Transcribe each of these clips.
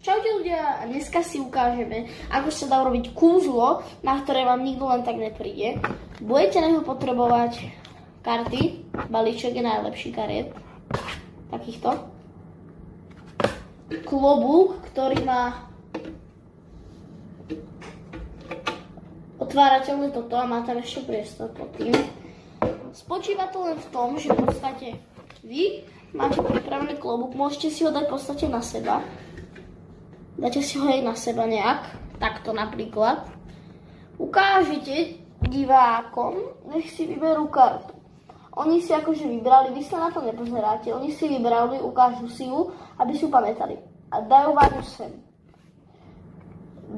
Čaute ľudia, dneska si ukážeme, ako sa dá urobiť kúzlo, na ktoré vám nikto len tak nepríde. Budete na neho potrebovať karty, balíček je najlepší kariet, takýchto. Klobúk, ktorý má otvárateľné toto a má tam ešte priestor pod tým. Spočíva to len v tom, že v podstate vy máte pripravený klobúk, môžete si ho dať v podstate na seba. Dáte si ho aj na seba nejak, takto napríklad. Ukážete divákom, nech si vyberú kartu. Oni si akože vybrali, vy sa na to nepozeráte, oni si vybrali, ukážu si ju, aby si ju pamätali. A dajú vám ju sem.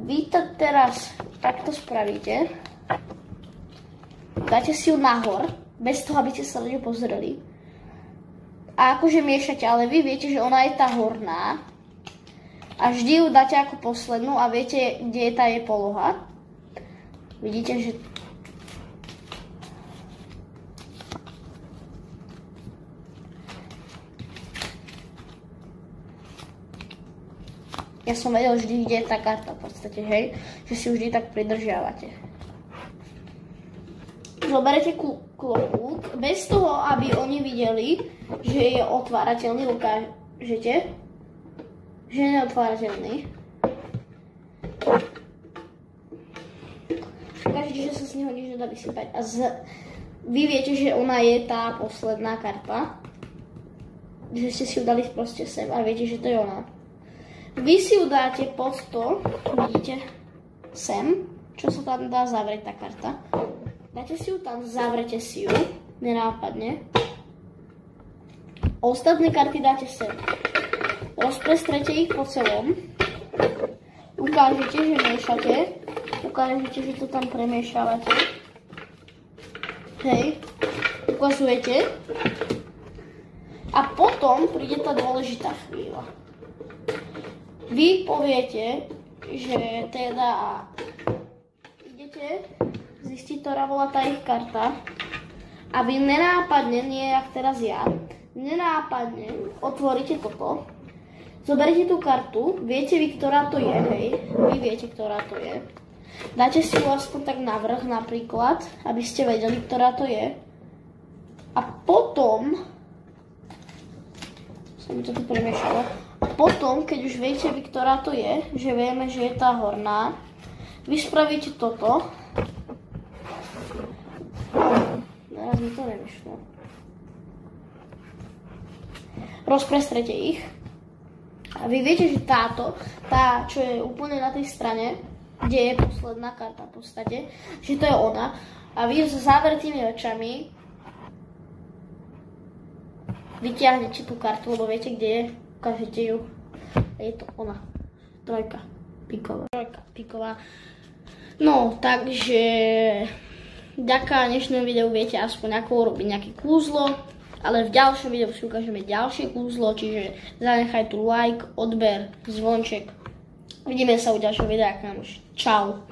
Vy to teraz takto spravíte. Dáte si ju nahor, bez toho, aby ste sa na ňu pozreli. A akože miešate, ale vy viete, že ona je tá horná. A vždy ju dáte ako poslednú a viete, kde je tá jej poloha. Vidíte, že... Ja som vedel vždy, kde je tá karta v podstate, hej. Že si ju vždy tak pridržiavate. Zoberete klobúk, bez toho, aby oni videli, že je otvárateľný, ukážete. Že je neotvárateľný. Ukážete, že sa z neho nič nedá vysypať. A vy viete, že ona je tá posledná karta. Že ste si ju dali proste sem a viete, že to je ona. Vy si ju dáte pod to, vidíte, sem, čo sa tam dá zavrieť tá karta. Dáte si ju tam, zavrete si ju, nenápadne. Ostatné karty dáte sem. Rozprestrete ich po celom. Ukážete, že miešate. Ukážete, že to tam premiešávate. Hej. Ukazujete. A potom príde tá dôležitá chvíľa. Vy poviete, že teda idete zistiť, ktorá bola tá ich karta. A vy nenápadne, nie jak teraz ja, nenápadne otvoríte toto. Zoberiete tú kartu, viete vy, ktorá to je, hej, vy viete, ktorá to je. Dáte si ju aspoň tak navrch napríklad, aby ste vedeli, ktorá to je. A potom, sa mi to tu premiešalo, a potom, keď už viete vy, ktorá to je, že vieme, že je tá horná, vy spravíte toto. Teraz mi to nevyšlo. Rozprestrete ich. A vy viete, že táto, tá, čo je úplne na tej strane, kde je posledná karta v podstate, že to je ona. A vy so zavretými očami vytiahnete tú kartu, lebo viete, kde je, ukážete ju. A je to ona. Trojka piková. No, takže vďaka dnešnému videu viete aspoň ako urobiť nejaké kúzlo. Ale v ďalšom videu si ukážeme ďalšie kúzlo, čiže zanechaj tu like, odber, zvonček. Vidíme sa u ďalšieho videa, kamoš. Čau.